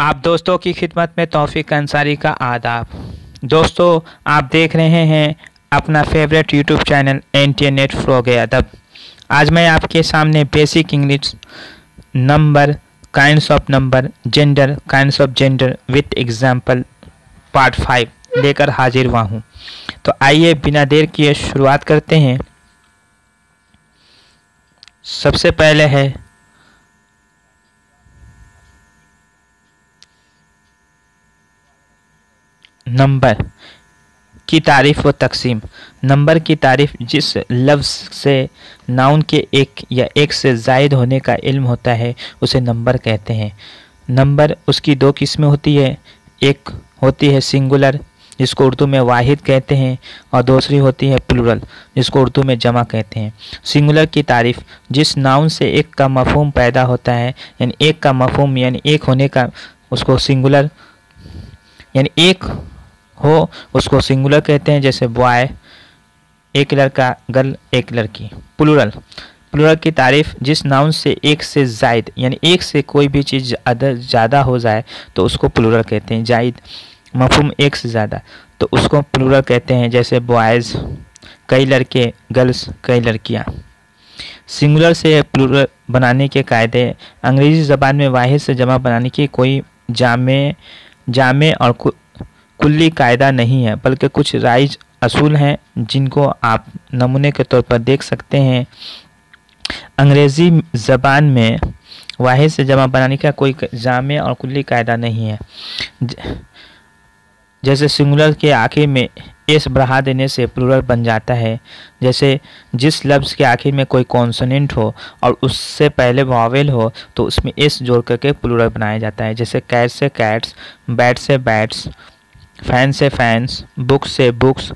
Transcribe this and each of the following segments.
आप दोस्तों की खिदमत में तौफीक अंसारी का आदाब। दोस्तों, आप देख रहे हैं अपना फेवरेट यूट्यूब चैनल इंटरनेट फ्रो गया अदब। आज मैं आपके सामने basic English number, kinds of number, gender, kinds of gender with example part 5 लेकर हाजिर हुआ हूँ। तो आइए बिना देर किए शुरुआत करते हैं। सबसे पहले है नंबर की तारीफ व तकसीम। नंबर की तारीफ जिस लफ्ज़ से नाउन के एक या एक से ज़ायद होने का इल्म होता है उसे नंबर कहते हैं। नंबर उसकी दो किस्में होती है, एक होती है सिंगुलर जिसको उर्दू में वाहिद कहते हैं और दूसरी होती है प्लूरल जिसको उर्दू में जमा कहते हैं। सिंगुलर की तारीफ जिस नाउन से एक का मफहूम पैदा होता है, यानी एक का मफहूम यानी एक होने का, उसको सिंगुलर यानी एक हो उसको सिंगुलर कहते हैं, जैसे बॉय एक लड़का, गर्ल एक लड़की। प्लूरल की तारीफ जिस नाउन से एक से जायद यानी एक से कोई भी चीज़ ज़्यादा हो जाए तो उसको प्लूरल कहते हैं। जायद मफहूम एक से ज़्यादा तो उसको प्लूरल कहते हैं, जैसे बॉयज़ कई लड़के, गर्ल्स कई लड़कियाँ। सिंगुलर से प्लूरल बनाने के कायदे। अंग्रेज़ी ज़बान में वाहिद से जमा बनाने की कोई जामे और कुल्ली कायदा नहीं है, बल्कि कुछ राइज असूल हैं जिनको आप नमूने के तौर पर देख सकते हैं। अंग्रेज़ी ज़बान में वाहिद से जमा बनाने का कोई जामे और कुल्ली कायदा नहीं है। जैसे सिंगुलर के आखिर में एस बढ़ा देने से प्लूरल बन जाता है। जैसे जिस लफ्ज़ के आखिर में कोई कॉन्सोनेंट हो और उससे पहले वावेल हो तो उसमें एस जोड़ करके प्लूरल बनाया जाता है। जैसे कैट से कैट्स, बैट से बैट्स, फैन से फैंस, बुक से बुक्स।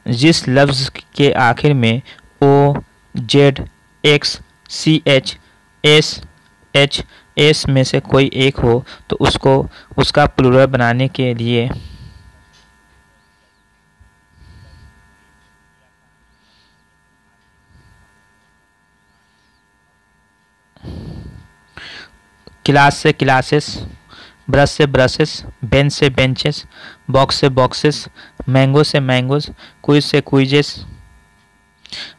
जिस लफ्ज़ के आखिर में O, Z, X, C H, S, H, S में से कोई एक हो तो उसको उसका प्लूरल बनाने के लिए क्लास से क्लासेस, ब्रश से ब्रशेस, बेंच से बेंचेस, बॉक्स से बॉक्सेस, मैंगो से मैंगोज, क्विज से क्विजेस।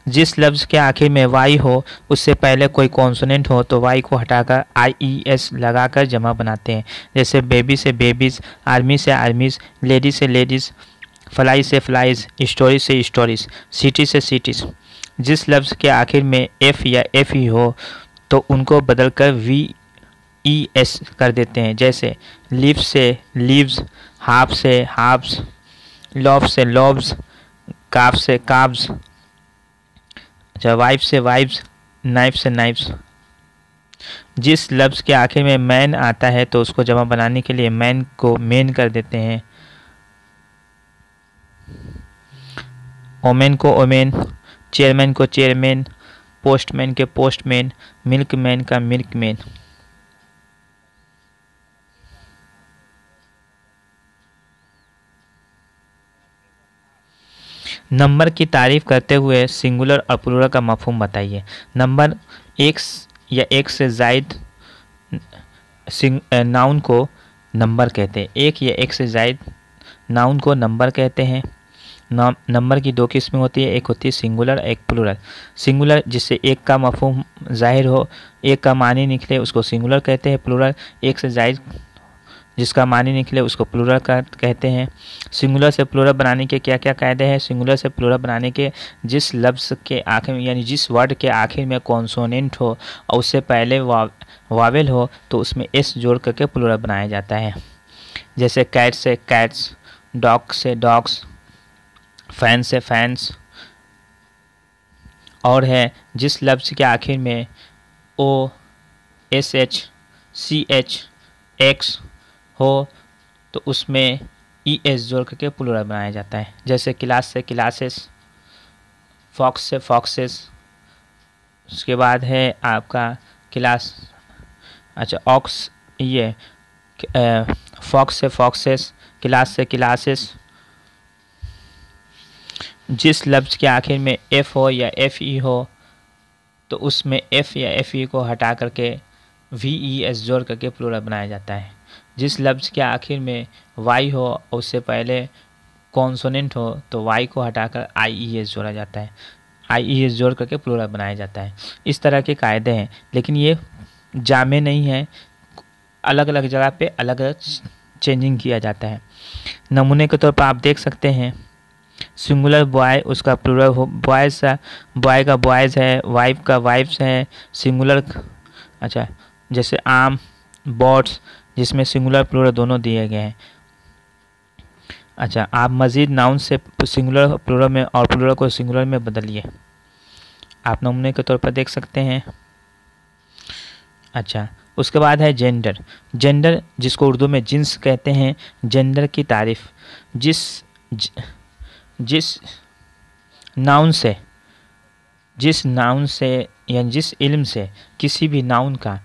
जिस लफ्ज़ के आखिर में वाई हो उससे पहले कोई कॉन्सोनेंट हो तो वाई को हटाकर IES लगाकर जमा बनाते हैं। जैसे बेबी से बेबीज़, आर्मी से आर्मीज़, लेडी से लेडीज़, फ्लाई से फ्लाइज, स्टोरी से स्टोरीज, सिटी से सिटीज़। जिस लफ्ज़ के आखिर में F या FE हो तो उनको बदलकर VES कर देते हैं। जैसे लिव से लीव्स, हाफ से हाफ्स, लॉफ से लॉब्स, काफ से काब्स, वाइफ से वाइफ्स, नाइफ से नाइफ्स। जिस लफ्ज़ के आखिर में मैन आता है तो उसको जमा बनाने के लिए मैन को मेन कर देते हैं। ओमेन को ओमेन, चेयरमैन को चेयरमैन, पोस्टमैन के पोस्टमैन, मिल्कमैन का मिल्कमैन। नंबर की तारीफ करते हुए सिंगुलर और प्लूरल का मफहूम बताइए। नंबर एक या एक से ज़ायद नाउन को नंबर कहते हैं। एक या एक से ज़ायद नाउन को नंबर कहते हैं। नंबर की दो किस्में होती है, एक होती है सिंगुलर, एक प्लूरल। सिंगुलर जिससे एक का मफहूम ज़ाहिर हो, एक का मानी निकले उसको सिंगुलर कहते हैं। प्लूरल एक से ज़ायद जिसका मानी निकले उसको प्लूरल कहते हैं। सिंगुलर से प्लूरल बनाने के क्या क्या कायदे हैं। सिंगुलर से प्लूरल बनाने के जिस लफ्ज़ के आखिर में यानी जिस वर्ड के आखिर में कॉन्सोनेंट हो और उससे पहले वावेल हो तो उसमें एस जोड़ करके प्लूरल बनाया जाता है। जैसे कैट से कैट्स, डॉग से डॉग्स, फैन से फैंस। और है जिस लफ्ज़ के आखिर में O, SH, CH, X हो तो उसमें ES जोड़ करके प्लूरल बनाया जाता है। जैसे क्लास से क्लासेस, फॉक्स से फॉक्सेस। उसके बाद है आपका क्लास, अच्छा ऑक्स, ये फॉक्स से फॉक्सेस, क्लास से क्लासेस। जिस लफ्ज़ के आखिर में F हो या FE हो तो उसमें F या FE को हटा करके VES जोड़ करके प्लूरल बनाया जाता है। जिस लफ्ज़ के आखिर में वाई हो और उससे पहले कॉन्सोनेंट हो तो वाई को हटाकर आई ई एस जोड़ा जाता है, आई ई एस जोड़ करके प्लूरल बनाया जाता है। इस तरह के कायदे हैं, लेकिन ये जामे नहीं है, अलग अलग जगह पे अलग अलग चेंजिंग किया जाता है। नमूने के तौर पर आप देख सकते हैं सिंगुलर बॉय उसका प्लूरल हो बॉयज़, बॉय का बॉयज़ है, वाइफ का वाइफ्स है, सिंगुलर। अच्छा, जैसे आम, बॉट्स, जिसमें सिंगुलर प्लूरल दोनों दिए गए हैं। अच्छा, आप मज़ीद नाउन से सिंगुलर प्लूरल में और प्लूरल को सिंगुलर में बदलिए, आप नमूने के तौर पर देख सकते हैं। अच्छा, उसके बाद है जेंडर। जेंडर जिसको उर्दू में जिन्स कहते हैं, जेंडर की तारीफ जिस नाउन से या जिस इल्म से किसी भी नाउन का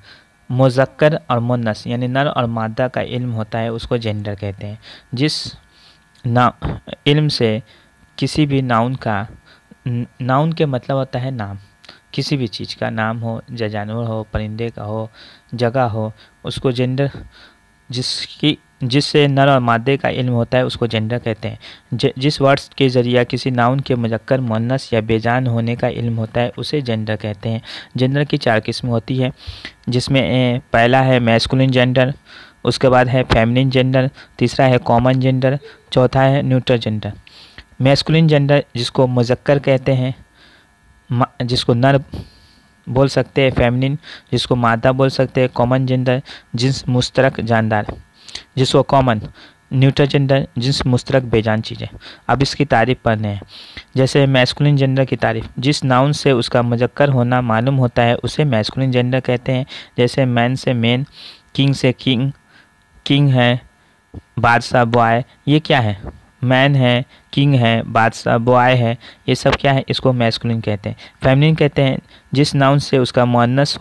मुज़क्कर और मुन्नस यानी नर और मादा का इल्म होता है उसको जेंडर कहते हैं। जिस इल्म से किसी भी नाउन का, नाउन के मतलब होता है नाम, किसी भी चीज़ का नाम हो, जानवर हो, परिंदे का हो, जगह हो, उसको जेंडर, जिससे नर और मादे का इल्म होता है उसको जेंडर कहते हैं। जिस वर्ड्स के ज़रिए किसी नाउन के मुज़क्कर, मुअन्नस या बेजान होने का इल्म होता है उसे जेंडर कहते हैं। जेंडर की 4 किस्में होती है, जिसमें पहला है मैस्कुलिन जेंडर, उसके बाद है फेमिनिन जेंडर, तीसरा है कॉमन जेंडर, चौथा है न्यूट्रल जेंडर। मैस्कुलिन जेंडर जिसको मुज़क्कर कहते हैं, जिसको नर बोल सकते हैं, फेमिनिन जिसको मादा बोल सकते हैं, कॉमन जेंडर जिन्स मुश्तरक जानदार जिसको कॉमन, न्यूट्रल जेंडर जिन्स मुश्तरक बेजान चीज़ें। अब इसकी तारीफ पढ़ने हैं। जैसे मैस्कुलिन जेंडर की तारीफ, जिस नाउन से उसका मुज़क्कर होना मालूम होता है उसे मैस्कुलिन जेंडर कहते हैं। जैसे मैन से मैन, किंग से किंग, किंग है, बादशाह, बॉय, ये क्या है, मैन है, किंग है, बादशाह, बॉय है, ये सब क्या है, इसको मैस्कुलिन कहते हैं। फेमिनिन कहते हैं जिस नाउन से उसका मुअन्नस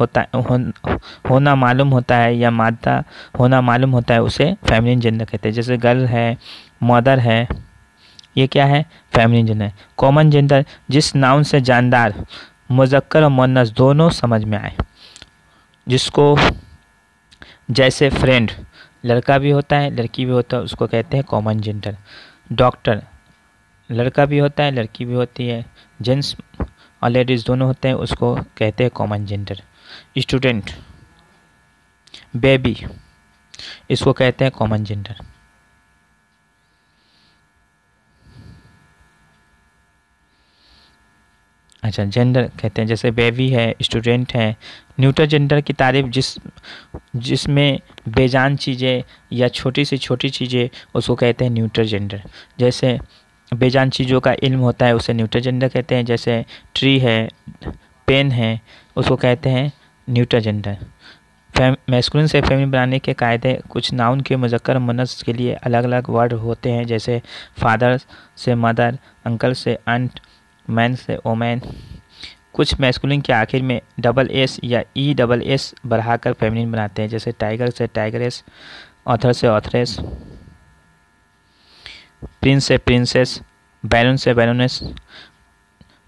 होना मालूम होता है या मादा होना मालूम होता है उसे फेमिनिन जेंडर कहते हैं। जैसे गर्ल है, मदर है, ये क्या है, फेमिनिन जेंडर। कॉमन जेंडर जिस नाउन से जानदार, मुज़क्कर और मुअन्नस दोनों समझ में आए, जिसको, जैसे फ्रेंड लड़का भी होता है लड़की भी होता है उसको कहते हैं कॉमन जेंडर। डॉक्टर लड़का भी होता है लड़की भी होती है, जेंट्स और लेडीज़ दोनों होते हैं, उसको कहते हैं कॉमन जेंडर। स्टूडेंट, बेबी, इसको कहते हैं कॉमन जेंडर। अच्छा, जेंडर कहते हैं जैसे बेबी है, स्टूडेंट है। न्यूट्रल जेंडर की तारीफ जिसमें बेजान चीज़ें या छोटी से छोटी चीज़ें उसको कहते हैं न्यूट्रल जेंडर। जैसे बेजान चीज़ों का इल्म होता है उसे न्यूट्रल जेंडर कहते हैं। जैसे ट्री है, पेन है, उसको कहते हैं न्यूट्रल जेंडर। मैस्कुलिन से फेमिनिन बनाने के कायदे, कुछ नाउन के मुज़क्कर मुअन्नस के लिए अलग अलग वर्ड होते हैं। जैसे फादर से मदर, अंकल से आंट, मैन से ओमैन। कुछ मैस्कुलिन के आखिर में डबल एस या ई डबल एस बढ़ाकर फेमिनिन बनाते हैं। जैसे टाइगर से टाइगरेस, ऑथर से ऑथरेस, प्रिंस से प्रिंसेस, बैलून से बैलूनेस।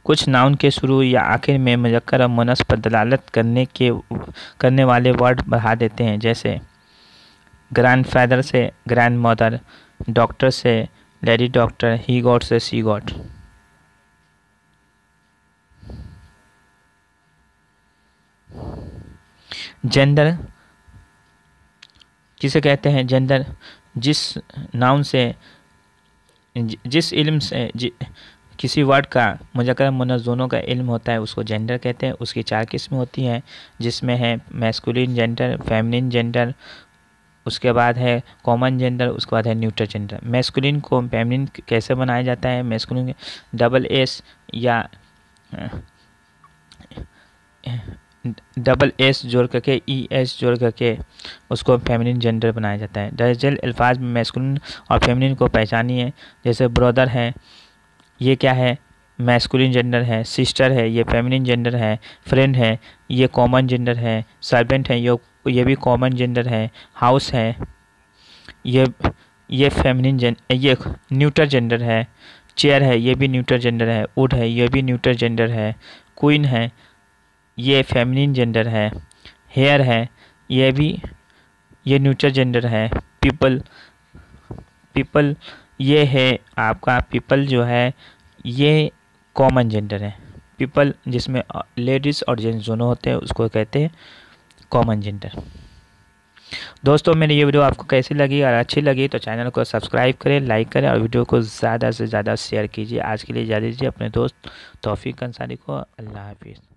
कुछ नाउन के शुरू या आखिर में मुज़क्कर और मुअन्नस पर दलालत करने वाले वर्ड बढ़ा देते हैं। जैसे ग्रैंडफादर से ग्रैंडमदर, डॉक्टर से लेडी डॉक्टर, ही गॉट से सी गॉट। जेंडर किसे कहते हैं, जेंडर जिस नाउन से, जिस इल्म से किसी वर्ड का मुज़क्कर मुअन्नस दोनों का इल्म होता है उसको जेंडर कहते हैं। उसकी 4 किस्में होती हैं, जिसमें है मैस्कुलिन जेंडर, फेमिनिन जेंडर, उसके बाद है कॉमन जेंडर, उसके बाद है न्यूट्रल जेंडर। मैस्कुलिन को फेमिनिन कैसे बनाया जाता है, मैस्कुलिन डबल एस या डबल एस जोड़ करके ई एस जोड़ करके उसको फेमिनिन जेंडर बनाया जाता है। दर्जल अल्फाज में मैस्कुलिन और फेमिनिन को पहचानिए। जैसे ब्रदर है, ये क्या है, मैस्कुलिन जेंडर है। सिस्टर है, ये फेमिनिन जेंडर है। फ्रेंड है, ये कॉमन जेंडर है। सर्वेंट है, ये भी कॉमन जेंडर है। हाउस है, ये फेमिनिन ये न्यूट्रल जेंडर है। चेयर है, ये भी न्यूट्रल जेंडर है। वुड है, ये भी न्यूट्रल जेंडर है। क्वीन है, ये फेमिनिन जेंडर है। हेयर है, ये भी ये न्यूट्रल जेंडर है। पीपल, पीपल ये है आपका, पीपल जो है ये कॉमन जेंडर है। पीपल जिसमें लेडीज़ और जेंट्स दोनों होते हैं उसको कहते हैं कॉमन जेंडर। दोस्तों मेरी ये वीडियो आपको कैसी लगी, और अच्छी लगी तो चैनल को सब्सक्राइब करें, लाइक करें और वीडियो को ज़्यादा से ज़्यादा शेयर कीजिए। आज के लिए इजाज़त दीजिए अपने दोस्त तौफीक अंसारी को। अल्लाह हाफिज़।